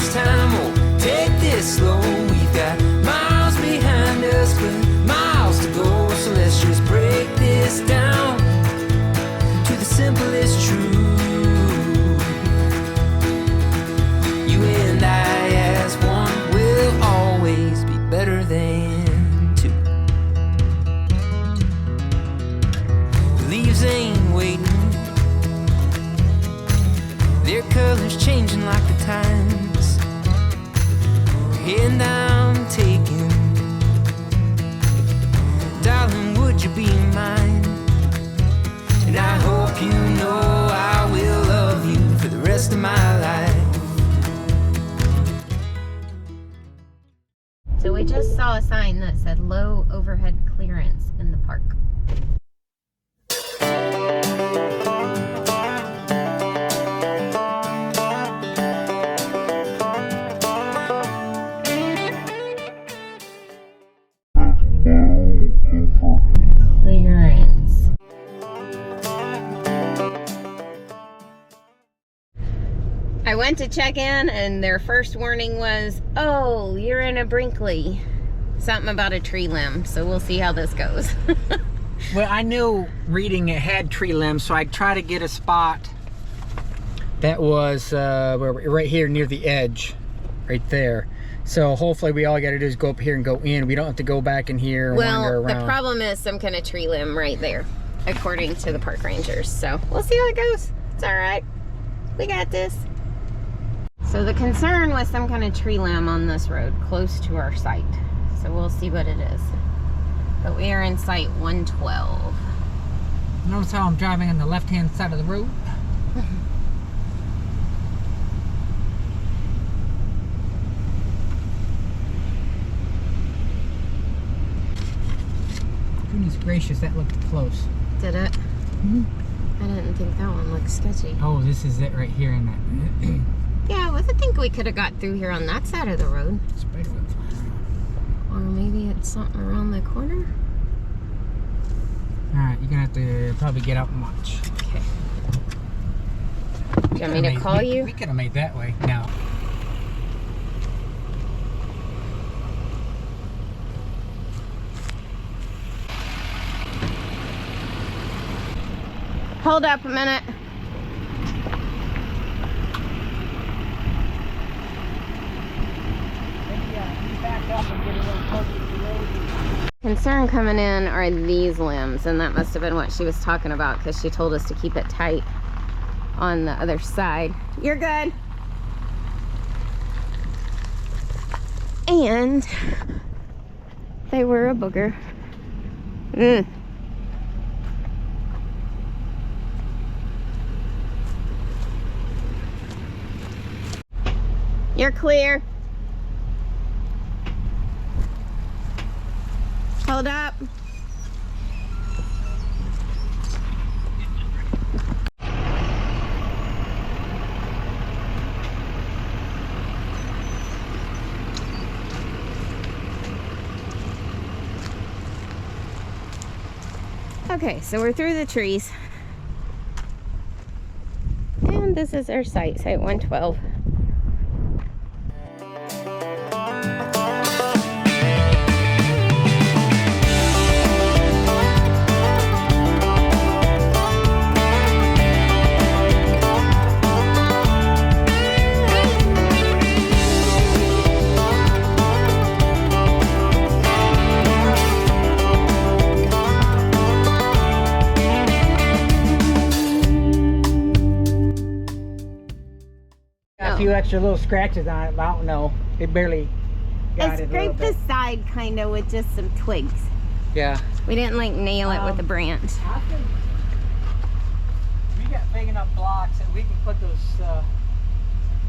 this time, oh, take this slow. We've got miles behind us, but miles to go. So let's just break this down to the simplest truth. You and I as one will always be better than two. The leaves ain't waiting, their colors changing like the times. And I'm taking, darling, would you be mine? And I hope you know I will love you for the rest of my life. So we just saw a sign that said low overhead clearance in the park. Clearance. I went to check in and their first warning was, oh, you're in a Brinkley. Something about a tree limb, so we'll see how this goes. Well, I knew reading it had tree limbs, so I tried to get a spot that was right here near the edge, right there. So hopefully we all got to do is go up here and go in. We don't have to go back in here and wander around. The problem is some kind of tree limb right there, according to the park rangers. So we'll see how it goes. It's all right. We got this. So the concern was some kind of tree limb on this road close to our site. So we'll see what it is. But we are in site 112. Notice how I'm driving on the left-hand side of the road? Goodness gracious, that looked close. Did it? Mm-hmm. I didn't think that one looked sketchy. Oh, this is it right here in that. Yeah, I think we could have got through here on that side of the road. Spiderweb. Or maybe it's something around the corner. Alright, you're gonna have to probably get out much. Okay. Do you want me to call you? We could have made that way. No. Hold up a minute. Concern coming in are these limbs, and that must have been what she was talking about because she told us to keep it tight on the other side. You're good. And they were a booger. You're clear. Hold up. Okay, so we're through the trees. And this is our site, site 112. A few extra little scratches on it, but I don't know. It barely got it. I scraped the side kind of with just some twigs. Yeah. We didn't like nail it with a branch. We got big enough blocks that we can put those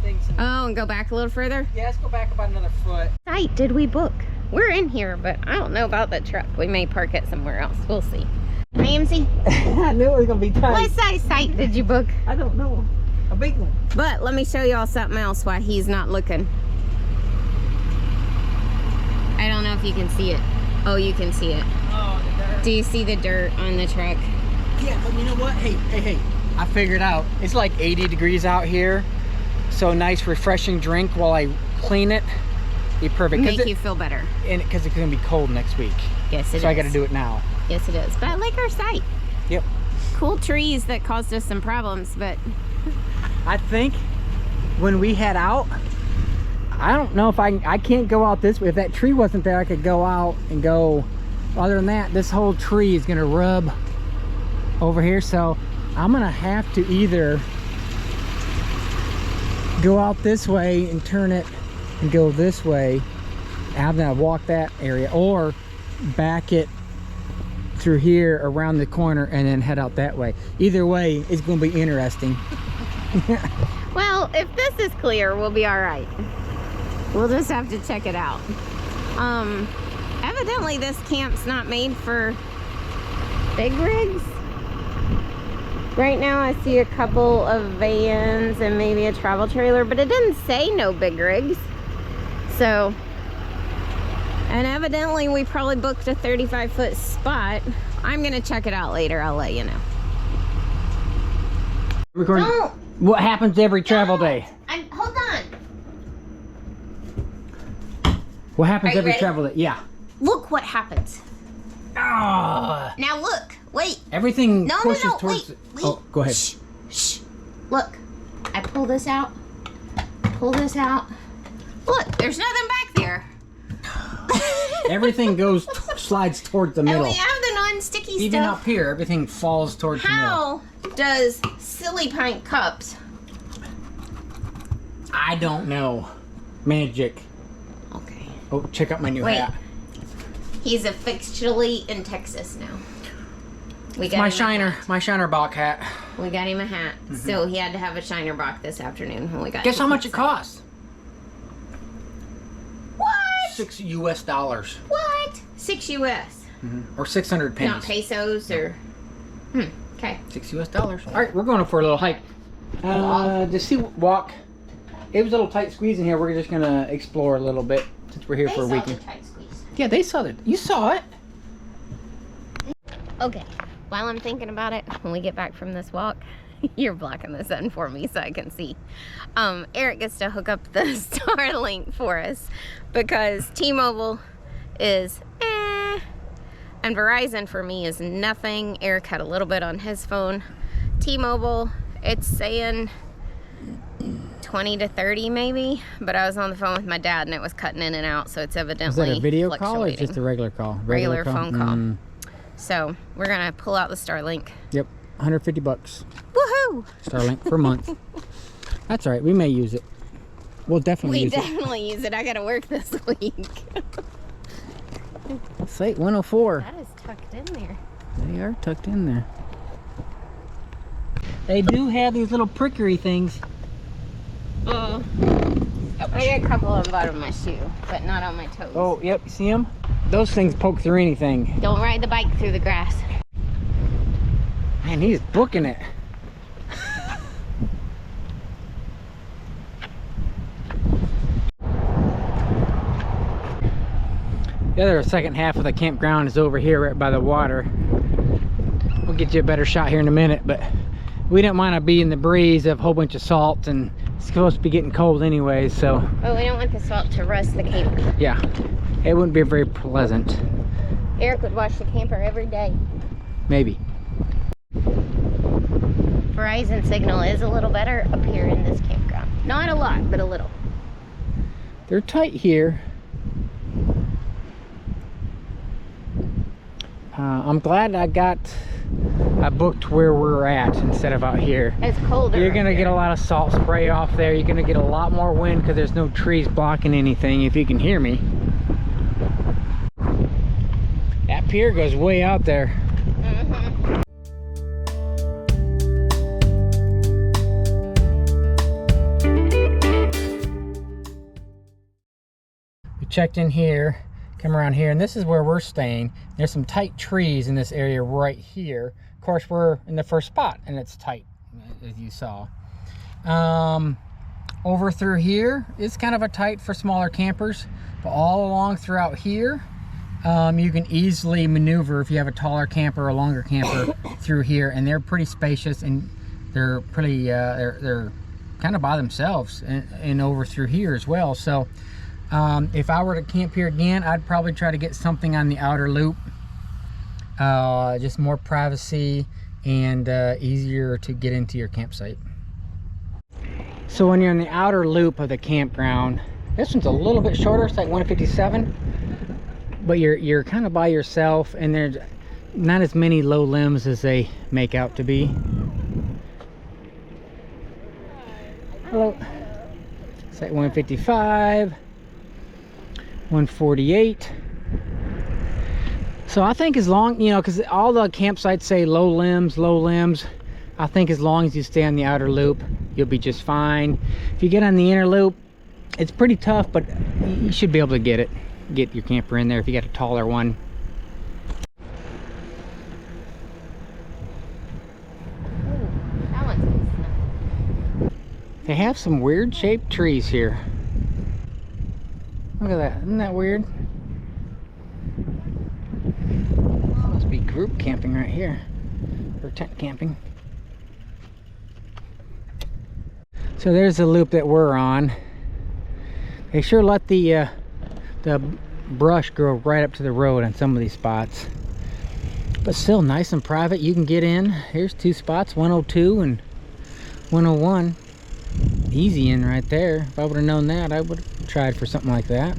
things in. Oh, and go back a little further? Yeah, let's go back about another foot. What site did we book? We're in here, but I don't know about the truck. We may park it somewhere else. We'll see. Ramsey? I knew it was going to be tight. What size site did you book? I don't know. A big one. But let me show y'all something else while he's not looking. I don't know if you can see it. Oh, you can see it. Oh, the dirt. Do you see the dirt on the truck? Yeah, but you know what? Hey. I figured out. It's like 80 degrees out here. So nice, refreshing drink while I clean it. Be perfect. Make you feel better. And because it's gonna be cold next week. Yes, it is. So I got to do it now. Yes, it is. But I like our site. Yep. Cool trees that caused us some problems, but I think when we head out, I don't know if I can't go out this way. If that tree wasn't there, I could go out and go. Other than that, this whole tree is gonna rub over here. So I'm gonna have to either go out this way and turn it and go this way. I'm gonna walk that area, or back it through here around the corner and then head out that way. Either way, it's gonna be interesting. well, if this is clear, we'll be all right. We'll just have to check it out. Evidently this camp's not made for big rigs. Right now I see a couple of vans and maybe a travel trailer, but it didn't say no big rigs. So, and evidently we probably booked a 35-foot spot. I'm gonna check it out later, I'll let you know. Recording. Don't. What happens every travel day? Hold on. What happens Are you every ready? travel day? Yeah. Look what happens. Ah. Now look, wait. Everything No, pushes no, no, towards. wait. Oh, go ahead. Shh, shh. Look, I pull this out. Pull this out. Look, there's nothing back there. Everything slides towards the And middle. we have the non-sticky Even stuff. up here, everything falls towards the middle. How does Silly Pint Cups? I don't know. Magic. Okay. Oh, check out my new Wait. hat. He's officially in Texas now. We got My him a Shiner, hat. my Shiner Bach hat. We got him a hat. So he had to have a Shiner Bach this afternoon when we got Guess to how much it Texas. costs? What? $6 US. What? 6 US. Or 600 pennies. Not pesos or. Okay. $6 US. All right, we're going for a little hike. Walk. It was a little tight squeeze in here. We're just gonna explore a little bit since we're here for a weekend. Yeah, they saw it. You saw it. Okay. While I'm thinking about it, when we get back from this walk, you're blocking the sun for me so I can see. Eric gets to hook up the Starlink for us because T-Mobile is and Verizon for me is nothing. Eric had a little bit on his phone. T-Mobile, it's saying 20 to 30 maybe, but I was on the phone with my dad and it was cutting in and out, so it's evidently Is that a video call or fluctuating. just a regular call? Regular phone call. So we're gonna pull out the Starlink. Yep, 150 bucks. Woohoo! Starlink per month. That's all right. We may use it. We'll definitely We use it. definitely use it. I gotta work this week. Slate 104. That is tucked in there. They are tucked in there. They do have these little prickery things. I got a couple on the bottom of my shoe, but not on my toes. Oh, yep. You see them? Those things poke through anything. Don't ride the bike through the grass. Man, he's booking it. The other second half of the campground is over here right by the water. We'll get you a better shot here in a minute, but we don't want to be in the breeze of a whole bunch of salt, and it's supposed to be getting cold anyway, so. Oh, we don't want the salt to rust the camper. Yeah, it wouldn't be very pleasant. Eric would wash the camper every day. Maybe. Verizon signal is a little better up here in this campground. Not a lot, but a little. They're tight here. I'm glad I booked where we're at instead of out here. It's colder. You're gonna get a lot of salt spray off there. You're gonna get a lot more wind because there's no trees blocking anything, if you can hear me. That pier goes way out there. We checked in here, come around here, and this is where we're staying. There's some tight trees in this area right here. Of course, we're in the first spot and it's tight, as you saw. Over through here is kind of a tight for smaller campers, but all along throughout here, you can easily maneuver if you have a taller camper or a longer camper through here, and they're pretty spacious and they're pretty they're kind of by themselves and over through here as well. So if I were to camp here again, I'd probably try to get something on the outer loop. Just more privacy and easier to get into your campsite. So when you're in the outer loop of the campground, this one's a little bit shorter, it's like 157, but you're kind of by yourself, and there's not as many low limbs as they make out to be. Hello. It's like 155, 148. So I think as long, you know, because all the campsites say low limbs, I think as long as you stay on the outer loop, you'll be just fine. If you get on the inner loop, it's pretty tough, but you should be able to get your camper in there if you got a taller one. That one's nice. They have some weird shaped trees here. Look at that, isn't that weird? This must be group camping right here, or tent camping. So there's the loop that we're on. They sure let the brush grow right up to the road on some of these spots, but still nice and private. You can get in. Here's two spots, 102 and 101. Easy in right there. If I would have known that, I would have tried for something like that.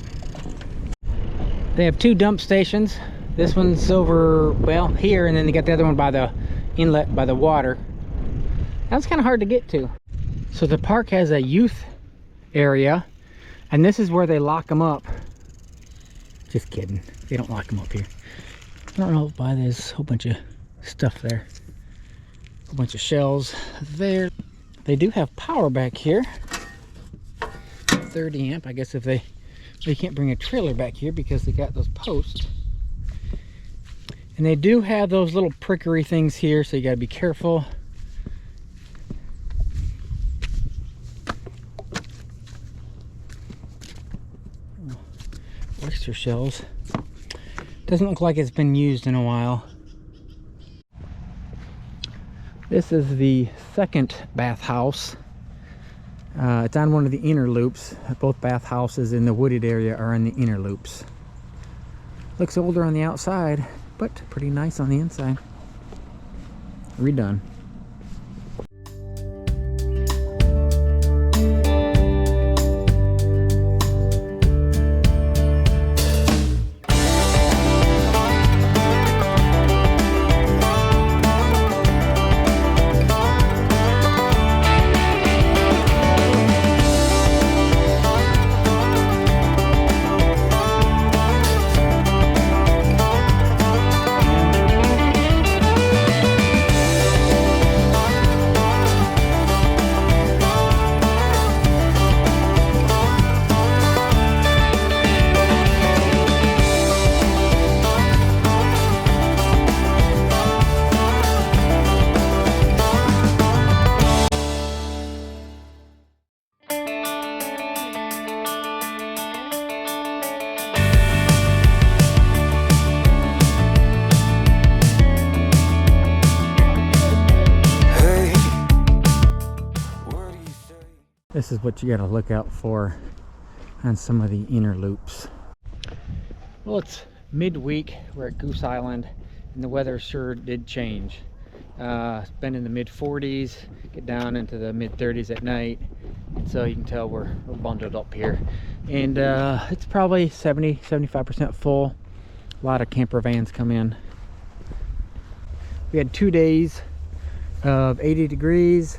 They have two dump stations. This one's over, well, here, and then they got the other one by the inlet by the water. That's kind of hard to get to. So the park has a youth area, and this is where they lock them up. Just kidding, they don't lock them up here. I don't know why there's a whole bunch of stuff there. A bunch of shells there. They do have power back here. 30 amp, I guess if they can't bring a trailer back here because they got those posts. And they do have those little prickery things here, so you gotta be careful. Oyster shells. Doesn't look like it's been used in a while. This is the second bathhouse. It's on one of the inner loops. Both bathhouses in the wooded area are in the inner loops. Looks older on the outside, but pretty nice on the inside. Redone. This is what you got to look out for on some of the inner loops. Well, it's midweek. We're at Goose Island, and the weather sure did change. It's been in the mid 40s, get down into the mid 30s at night, and so you can tell we're bundled up here. And it's probably 70-75% full. A lot of camper vans come in. We had 2 days of 80 degrees.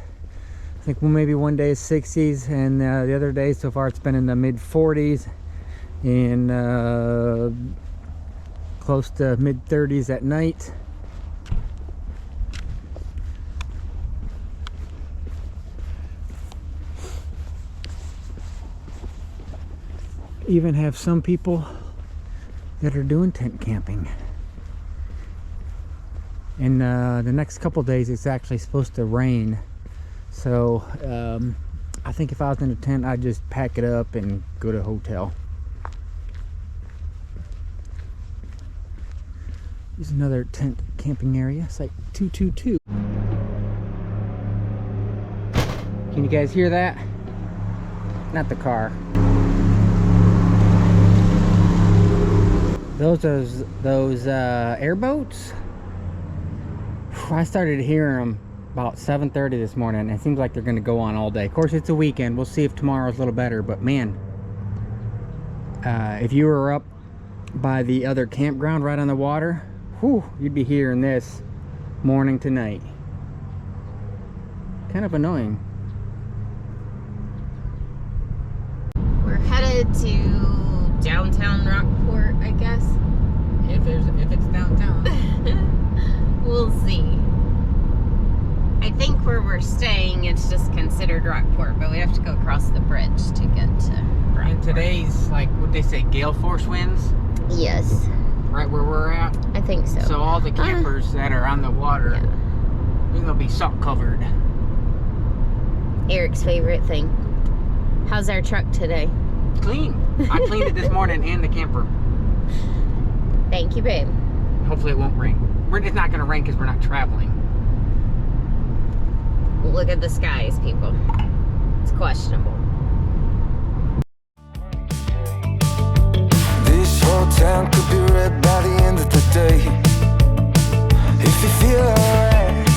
I think maybe one day is 60s, and the other day so far it's been in the mid 40s and close to mid 30s at night. Even have some people that are doing tent camping. And the next couple days it's actually supposed to rain. So I think if I was in a tent, I'd just pack it up and go to a hotel. Here's another tent camping area, site 222. Can you guys hear that? Not the car. Those airboats. I started hearing them about 7:30 this morning. It seems like they're going to go on all day. Of course, it's a weekend. We'll see if tomorrow's a little better. But man, if you were up by the other campground right on the water, whew, you'd be hearing this morning to night. Kind of annoying. We're headed to downtown Rockport, I guess. If it's downtown. We'll see. I think where we're staying, it's just considered Rockport, but we have to go across the bridge to get to Rockport. And today's, like, what they say, gale force winds? Yes, Right where we're at. I think so. So all the campers that are on the water, they're gonna be salt covered. Eric's favorite thing. How's our truck today? Clean. I cleaned it this morning and the camper. Thank you, babe. Hopefully it won't rain. It's not gonna rain because we're not traveling. Look at the skies, people. It's questionable. This whole town could be red by the end of the day. If you feel alright,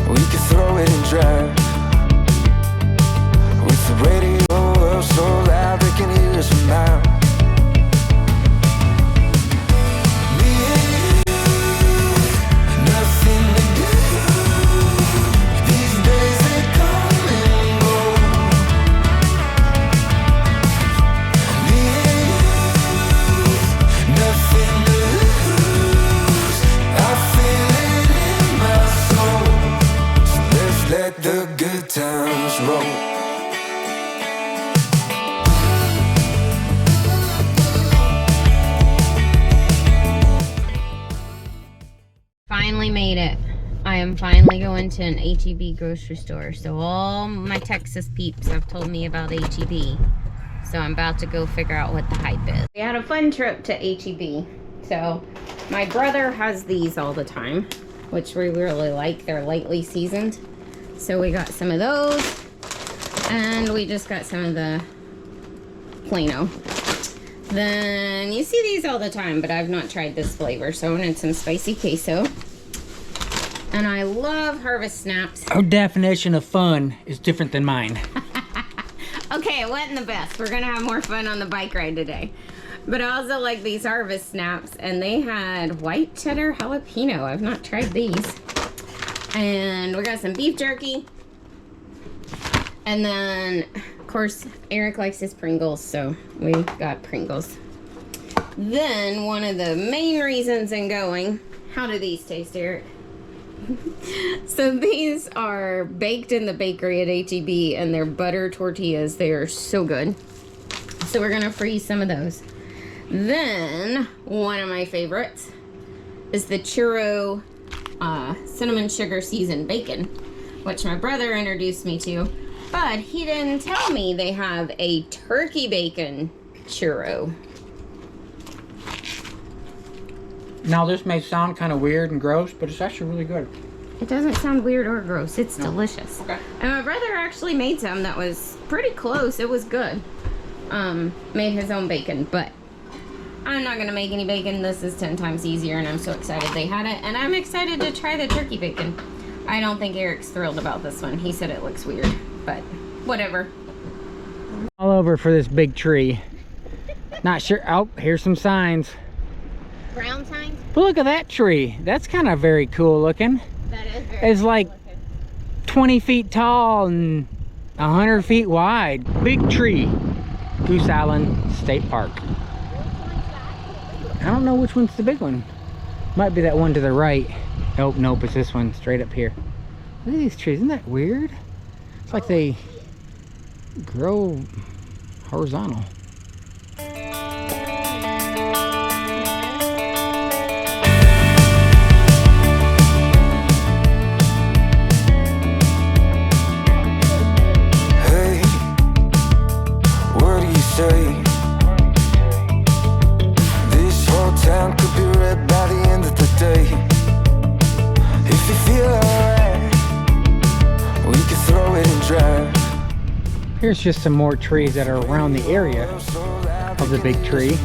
we can throw it and drive. With the radio up so loud they can hear us from miles. Me and you, nothing to do. These days they come and go. Me and you, nothing to lose. I feel it in my soul. So let's let the good times roll. Finally made it. I am finally going to an HEB grocery store. So all my Texas peeps have told me about HEB. So I'm about to go figure out what the hype is. We had a fun trip to HEB. So my brother has these all the time, which we really like. They're lightly seasoned. So we got some of those. And we just got some of the Plano. Then you see these all the time, but I've not tried this flavor. So I wanted some spicy queso. And I love Harvest Snaps. Our definition of fun is different than mine. Okay, it wasn't the best. We're gonna have more fun on the bike ride today. But I also like these Harvest Snaps, and they had white cheddar jalapeno. I've not tried these. And we got some beef jerky. And then, of course, Eric likes his Pringles, so we got Pringles. Then, one of the main reasons in going, how do these taste, Eric? So these are baked in the bakery at HEB, and they're butter tortillas. They are so good. So we're gonna freeze some of those. Then, one of my favorites is the churro cinnamon sugar seasoned bacon, which my brother introduced me to. But he didn't tell me they have a turkey bacon churro. Now this may sound kind of weird and gross, but it's actually really good. It doesn't sound weird or gross. It's delicious. Okay. And my brother actually made some that was pretty close. It was good. Made his own bacon, but I'm not gonna make any bacon. This is 10 times easier, and I'm so excited they had it. And I'm excited to try the turkey bacon. I don't think Eric's thrilled about this one. He said it looks weird, but whatever. All over for this big tree. Not sure. Oh, here's some signs. Ground signs? But look at that tree. That's kind of very cool looking. That is very It's like 20 feet tall and 100 feet wide. Big tree. Goose Island State Park. I don't know which one's the big one. Might be that one to the right. Nope, nope, it's this one straight up here. Look at these trees. Isn't that weird? It's like they grow horizontal. Hey, what do you say? This whole town could be red by the end of the day. If you feel alright, we can throw it and Here's just some more trees that are around the area of the big tree.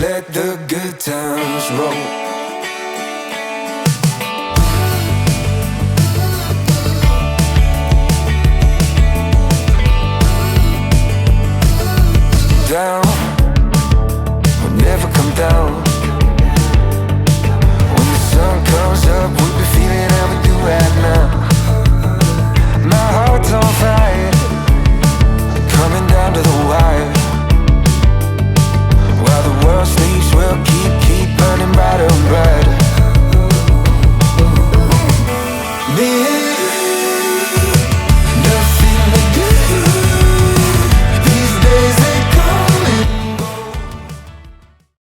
Let the good times roll.